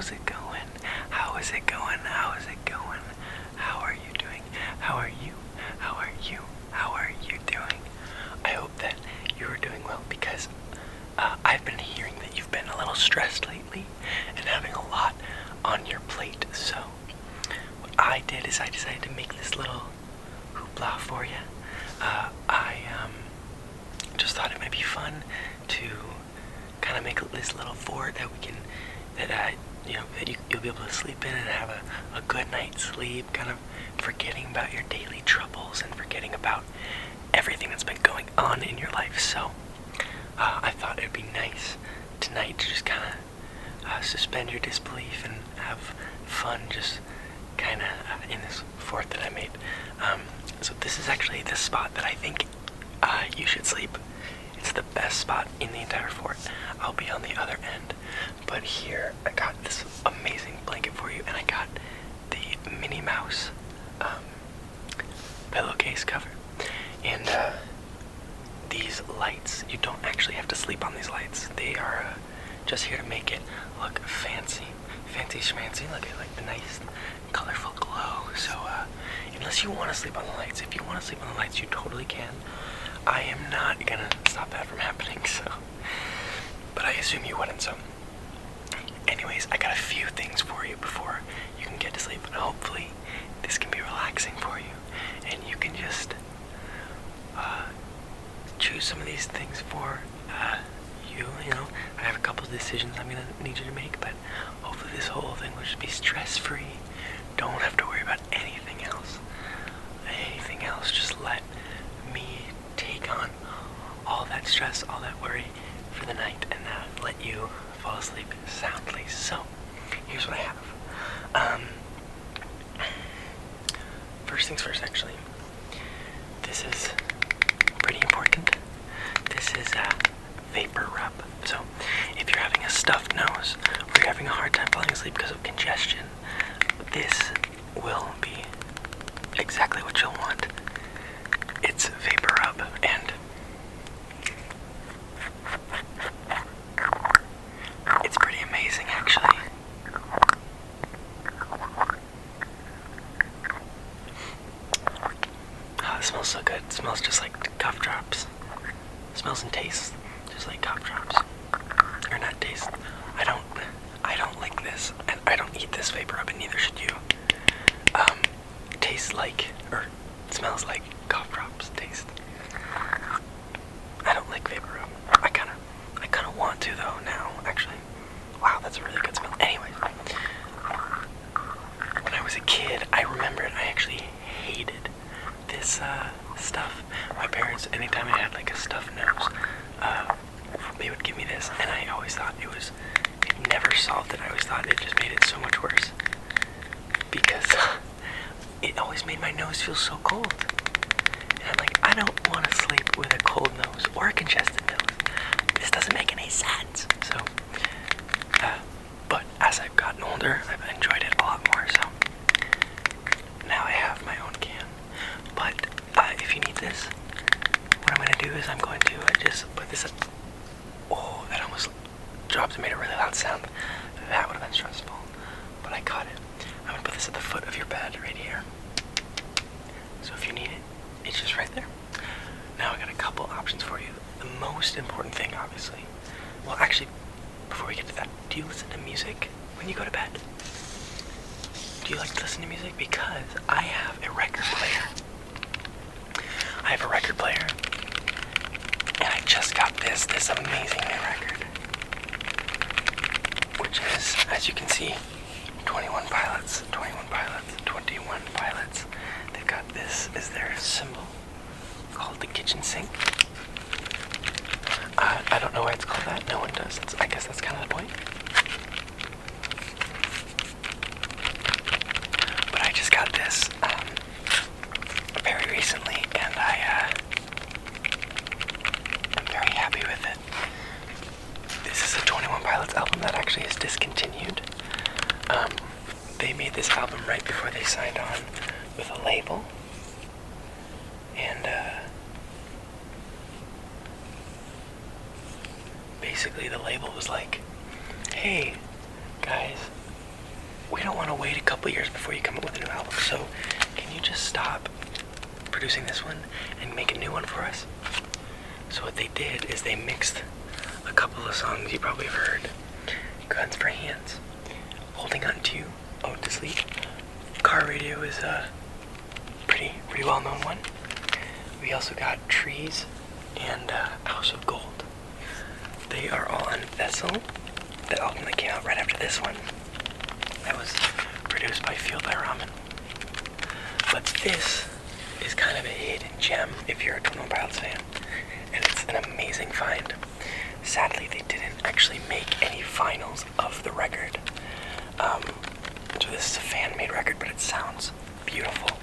how's it going? How is it going? How is it going? How are you doing? How are you? How are you? How are you doing? I hope that you are doing well, because I've been hearing that you've been a little stressed lately and having a lot on your plate. So what I did is I decided to make this little hoopla for you. I just thought it might be fun to kind of make this little fort that you'll be able to sleep in and have a good night's sleep, kind of forgetting about your daily troubles and forgetting about everything that's been going on in your life. So I thought it'd be nice tonight to just kind of suspend your disbelief and have fun, just kind of in this fort that I made. So this is actually the spot that I think you should sleep. It's the best spot in the entire fort. I'll be on the other end. But here, I got this amazing blanket for you, and I got the Minnie Mouse pillowcase cover. And these lights, you don't actually have to sleep on these lights. They are just here to make it look fancy. Fancy schmancy, look at like the nice colorful glow. So unless you want to sleep on the lights, if you want to sleep on the lights, you totally can. I am not gonna stop that from happening, so, but I assume you wouldn't. So anyways, I got a few things for you before you can get to sleep, and hopefully this can be relaxing for you, and you can just choose some of these things for you know. I have a couple of decisions I'm gonna need you to make, but hopefully this whole thing will just be stress-free. Don't have to worry about anything else. Just let me take on all that stress, all that worry for the night, and let you fall asleep soundly. So here's what I have. First things first, actually. This is pretty important. This is Vaporub. So if you're having a stuffed nose or you're having a hard time falling asleep because of congestion, this will be exactly what you'll want. It's Vaporub, and it's pretty amazing, actually. Oh, it smells so good. It smells just like cough drops. It smells and tastes just like cough drops. Or not taste. I don't like this, and I don't eat this Vaporub, and neither should you. It tastes like, or it smells like cough drops taste. I don't like Vaporub. I kind of want to though now, actually. Wow, that's a really good smell. Anyways, when I was a kid, I remembered I actually hated this stuff. My parents, anytime I had like a stuffed nose, they would give me this, and I always thought it never solved it. I always thought it just made it so much worse, because it always made my nose feel so cold. And I'm like, I don't want to sleep with a cold nose or a congested nose. This doesn't make any sense. So, but as I've gotten older, I've enjoyed it a lot more. So now I have my own can. But if you need this, what I'm going to do is I'm going to just put this up. Oh, that almost dropped and made a really loud sound. That would have been stressful, but I caught it. I'm going to put this at the foot of your bed right here. So if you need it, it's just right there. Now I got a couple options for you. The most important thing, obviously. Well, actually, before we get to that, do you listen to music when you go to bed? Do you like to listen to music? Because I have a record player. And I just got this amazing new record, which is, as you can see, 21 Pilots. They've got this as their symbol, called the kitchen sink. I don't know why it's called that. No one does. I guess that's kind of the point. But I just got this very recently, and I'm very happy with it. This is a 21 Pilots album that actually is discontinued. They made this album right before they signed on with a label, and basically the label was like, hey guys, we don't want to wait a couple years before you come up with a new album. So can you just stop producing this one and make a new one for us? So what they did is they mixed a couple of songs you probably have heard. Guns for Hands, Holding On To You, Ode to Sleep. Car Radio is a pretty well-known one. We also got Trees and House of Gold. They are all on Vessel, the album that came out right after this one. That was produced by Fueled by Ramen. But this is kind of a hidden gem if you're a 21 Pilots fan. And it's an amazing find. Sadly, they didn't actually make any finals of the record. So this is a fan-made record, but it sounds beautiful.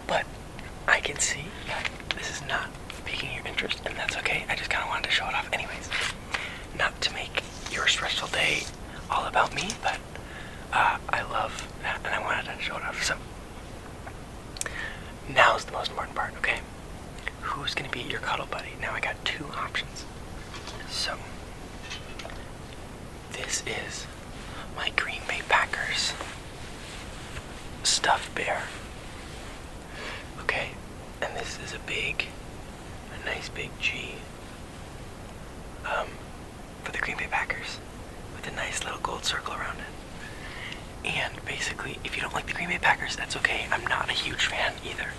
But I can see that this is not piquing your interest, and that's okay. I just kind of wanted to show it off anyways. Not to make your stressful day all about me, but I love that, and I wanted to show it off. So now's the most important part, okay? Who's gonna be your cuddle buddy? Now I got two options. So this is my Green Bay Packers stuffed bear. Okay, and this is a nice big G for the Green Bay Packers with a nice little gold circle around it. And basically, if you don't like the Green Bay Packers, that's okay. I'm not a huge fan either.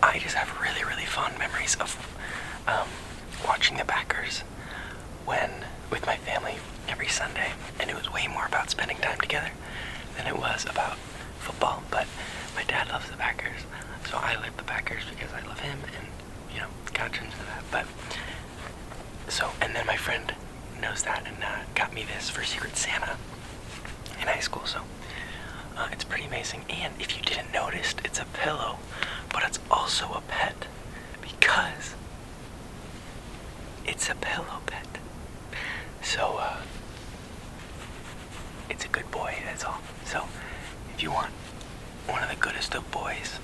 I just have really fond memories of watching the Packers with my family every Sunday, and it was way more about spending time together than it was about football. But my dad loves the Packers, so I like the Packers because I love him, and kind of turns into that. But and then my friend knows that and got me this for Secret Santa in high school. So it's pretty amazing. And if you didn't notice, it's a pillow, but it's also a pet because it's a pillow pet. So it's a good boy, that's all. So if you want one of the goodest of boys,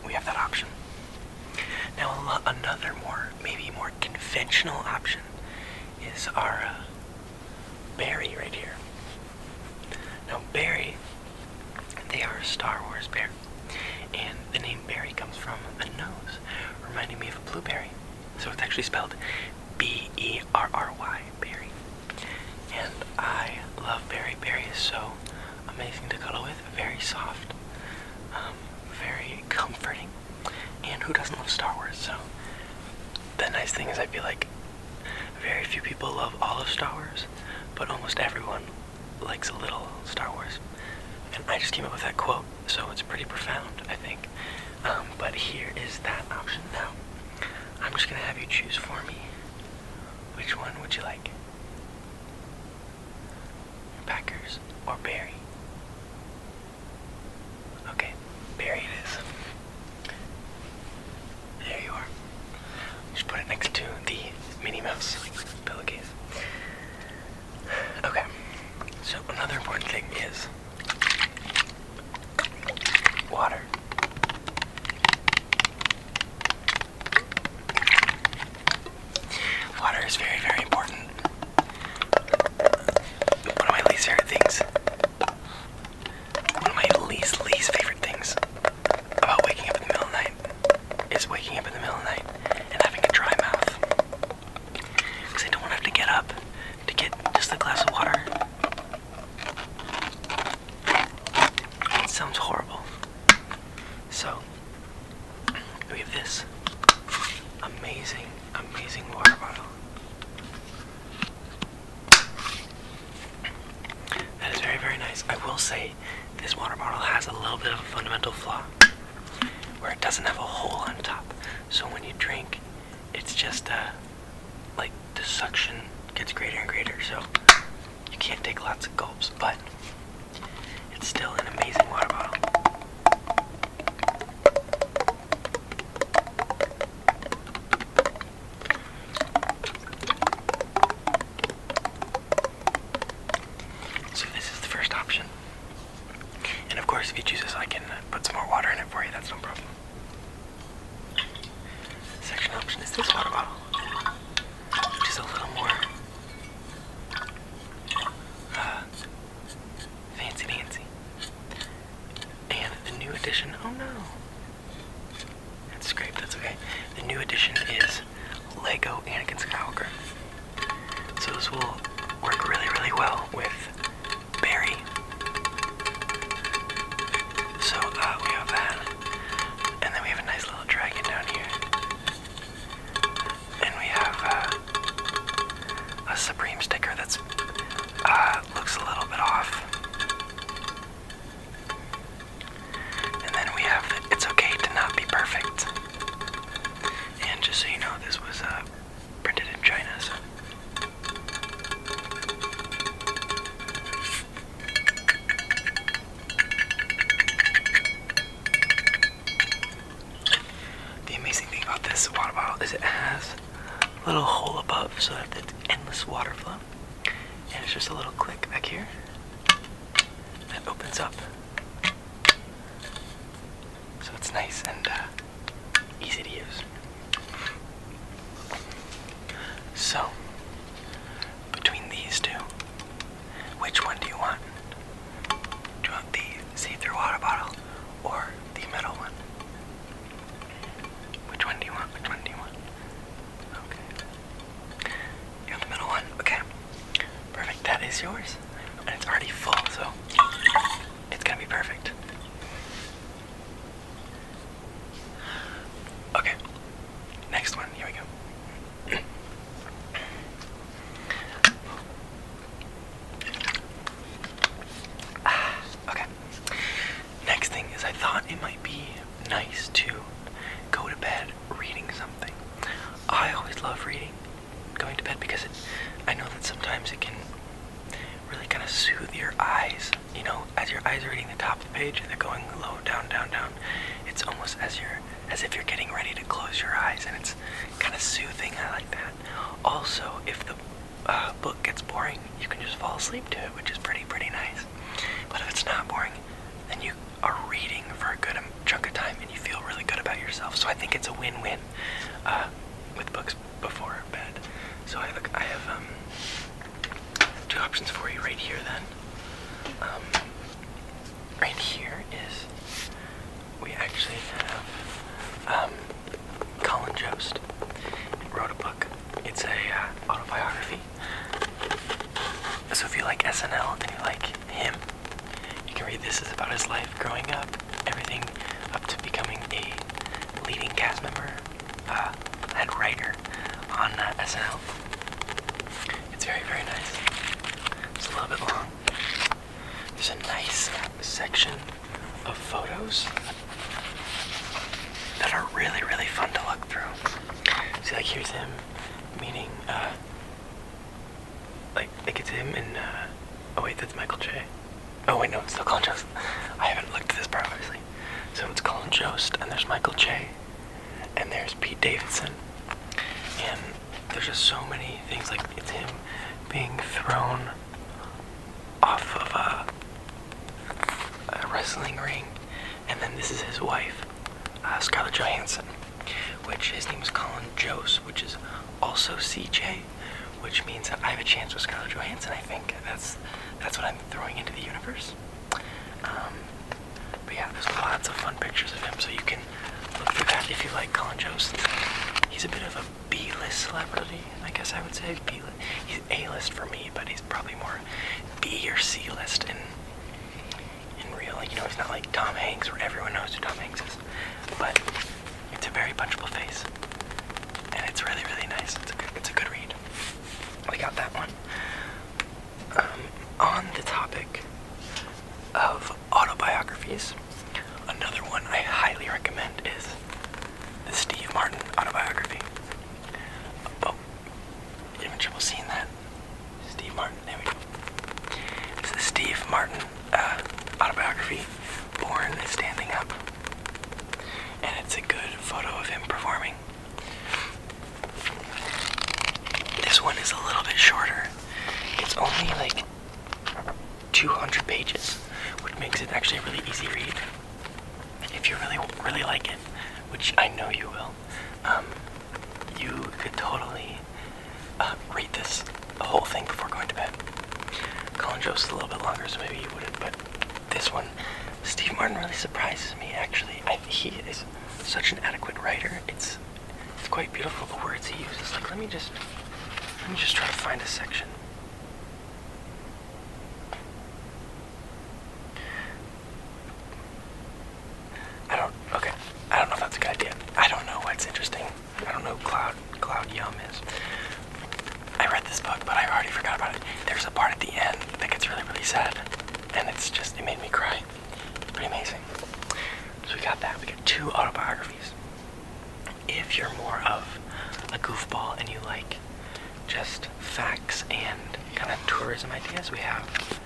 we have that option. Now another maybe more conventional option is our Barry right here. Now Barry, they are a Star Wars bear, and the name Barry comes from a nose, reminding me of a blueberry. So it's actually spelled B-E-R-R-Y, Barry. And I love Barry. Barry is so amazing to cuddle with, very soft, very comforting, and who doesn't love Star Wars? So the nice thing is I feel like very few people love all of Star Wars, but almost everyone likes a little Star Wars. And I just came up with that quote, so it's pretty profound, I think. But here is that option. Now, I'm just going to have you choose for me. Which one would you like? Packers or Barry? Okay, Barry it is. There you are. Just put it next to the Minnie Mouse pillowcase. Okay, so another important thing is water. Water is very important. One of my least favorite things. One of my least favorite things about waking up in the middle of the night is waking up in the middle of the night and having a dry mouth. Because I don't want to have to get up to get just a glass of water. It sounds horrible. So, we have this amazing water bottle. That is very nice. I will say this water bottle has a little bit of a fundamental flaw where it doesn't have a hole on top. So when you drink, it's just like the suction gets greater and greater, so you can't take lots of gulps, but it's still an amazing water bottle. If you choose this, I can put some more water in it for you, that's no problem. Second option is this water bottle, which is a little more Algar. So this will work really, really well with Barry. So we have that. And then we have a nice little dragon down here. And we have a Supreme sticker that's looks a little bit off. And then we have the It's Okay to Not Be Perfect. And just so you know, this was printed in China, so. The amazing thing about this water bottle is it has a little hole above so that it's endless water flow. And it's just a little click back here that opens up. So it's nice and easy to use. So, between these two, which one do you want? Do you want the see-through water bottle or the metal one? Which one do you want? Which one do you want? Okay. You want the metal one? Okay. Perfect. That is yours. And it's already full, so it's gonna be perfect. Okay. Next one. Here we go. Okay. Next thing is I thought it might be nice to go to bed reading something. I always love reading, going to bed, because I know that sometimes it can really kind of soothe your eyes. You know, as your eyes are reading the top of the page and they're going low, down, down, down. It's almost as if you're getting ready to close your eyes, and it's kind of soothing. I like that. Also, if the book gets boring, you can just fall asleep to it, which is pretty nice. But if it's not boring, then you are reading for a good chunk of time and you feel really good about yourself. So I think it's a win-win with books before bed. So I have two options for you right here then. Right here is, we actually have Colin Jost. He wrote a book. It's a autobiography. So if you like SNL and you like him, you can read this. Is about his life growing up, everything up to becoming a leading cast member, head writer on SNL. It's very, very nice. It's a little bit long. There's a nice section of photos that are really, really fun to look through. See, like here's him meeting, like it's him in, oh wait, that's Michael J. Oh wait, no, it's still Colin Jost. I haven't looked at this part, obviously. So it's Colin Jost, and there's Michael J. And there's Pete Davidson. And there's just so many things, like it's him being thrown off of a wrestling ring. And then this is his wife, Scarlett Johansson, which his name is Colin Jost, which is also CJ, which means that I have a chance with Scarlett Johansson, I think. That's what I'm throwing into the universe. But yeah, there's lots of fun pictures of him, so you can look through that if you like Colin Jost. He's a bit of a B-list celebrity, I guess I would say. He's A-list for me, but he's probably more B or C-list in real. You know, he's not like Tom Hanks, where everyone knows who Tom Hanks is. But it's a very punchable face, and it's really, really nice. It's a good read. We got that one. On the topic of autobiographies, another one I highly recommend is the Steve Martin autobiography. Oh, you having trouble seeing that? Steve Martin, there we go. It's the Steve Martin autobiography, Born Standing Up. And it's a good photo of him performing. This one is a little bit shorter. It's only like 200 pages, which makes it actually a really easy read. If you really like it, which I know you will, you could totally read the whole thing before going to bed. Colin Jost is a little bit longer, so maybe you wouldn't, but this one, Steve Martin really surprises me, actually. He is such an adequate writer. It's quite beautiful, the words he uses. Like, let me just Let me just try to find a section. I don't know if that's a good idea. I don't know what's interesting. I don't know who Cloud Yum is. I read this book, but I already forgot about it. There's a part at the end that gets really, really sad. And it made me cry. Pretty amazing. So we got that. We got 2 autobiographies. If you're more of a goofball and you like just facts and kind of tourism ideas, we have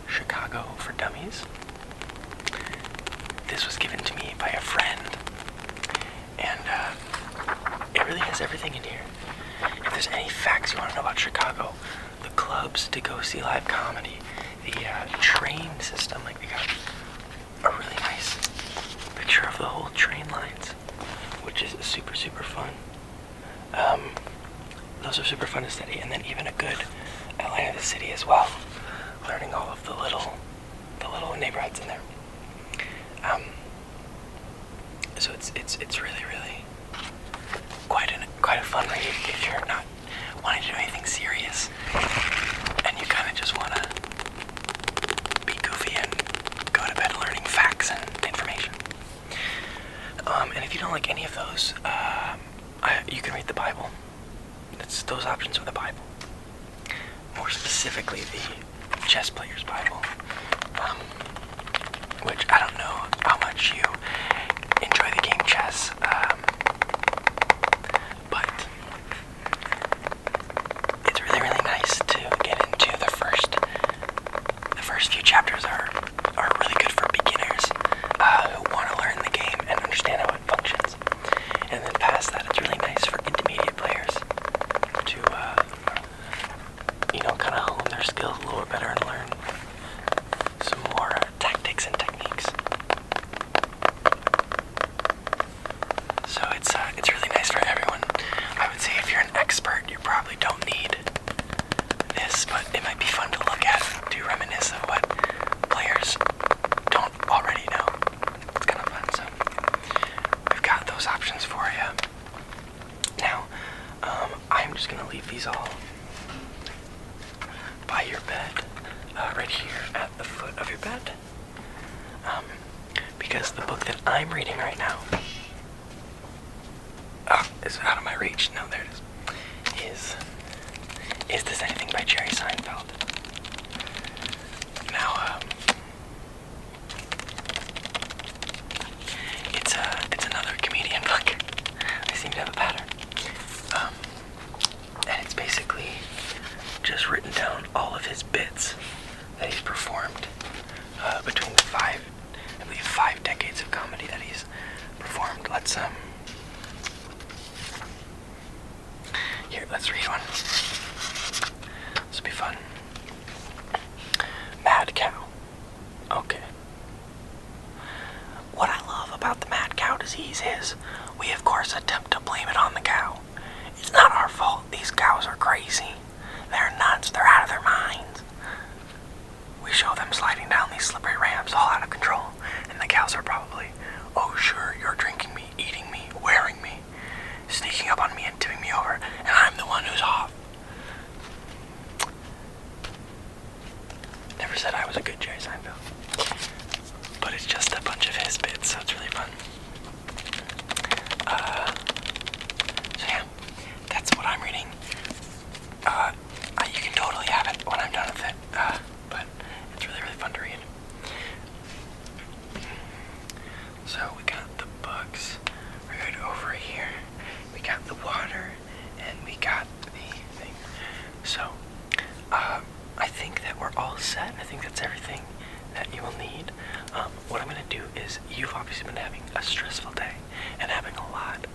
Chicago for Dummies. This was given to me by a friend, and it really has everything in here. If there's any facts you want to know about Chicago, the clubs to go see live comedy, the train system, like we got a really nice picture of the whole train lines, which is super, super fun. Those are super fun to study, and then even a good outline of the city as well, learning all of the little neighborhoods in there. So it's really, really quite a fun read if you're not wanting to do anything serious and you kind of just want to be goofy and go to bed learning facts and information. And if you don't like any of those, you can read the Bible. Those options are the Bible. More specifically, the Chess Player's Bible. Which I don't know how much you enjoy the game chess, but it's really, really nice to get into the first few chapters are really good for beginners who want to learn the game and understand how it functions. And then past that, it's really nice for intermediate players to, kind of hone their skills a little bit better and learn some more tactics and techniques. So it's really nice for everyone. I would say if you're an expert, you probably don't need this, but it might be fun to look at to reminisce of what players don't already know. It's kind of fun. So we've got those options for you. Now, I'm just gonna leave these all by your bed, right here at the foot of your bed, because the book that I'm reading right now is out of my reach. No, there it is. Is This Anything by Jerry Seinfeld. Now, it's another comedian book. I seem to have a pattern. And it's basically just written down all of his bits that he's performed between the 5 decades of comedy that he's performed. Let's read one. This will be fun. Mad Cow. Okay. What I love about the mad cow disease is we of course attempt to blame it on the cow. It's not our fault. These cows are crazy. They're nuts. They're out of their minds. We show them sliding down these slippery ramps all out of control, and the cows are probably, oh sure, you're drinking me, eating me, wearing me, sneaking up on me and tipping me over, and I'm the one who's off. Never said I was a good Jerry Seinfeld, but it's just a bunch of his bits, so it's really fun. So yeah, that's what I'm reading. You can totally have it when I'm done with it, but it's really, really fun to read. So we got the books right over here. We got the water, and we got the thing. So, I think that we're all set. I think that's everything that you will need. What I'm going to do is, you've obviously been having a stressful day and having a lot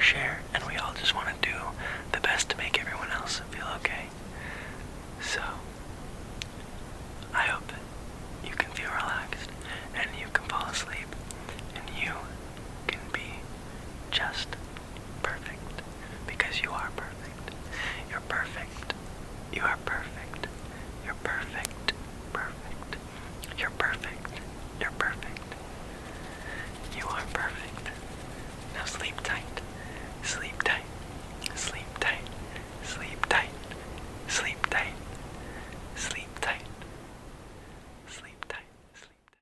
share, and we all just want to do the best to make everyone else feel okay. So, I hope that you can feel relaxed, and you can fall asleep, and you can be just perfect, because you are perfect. You're perfect. You are perfect. You're perfect. Perfect. You're perfect. You're perfect. You are perfect. Now sleep tight.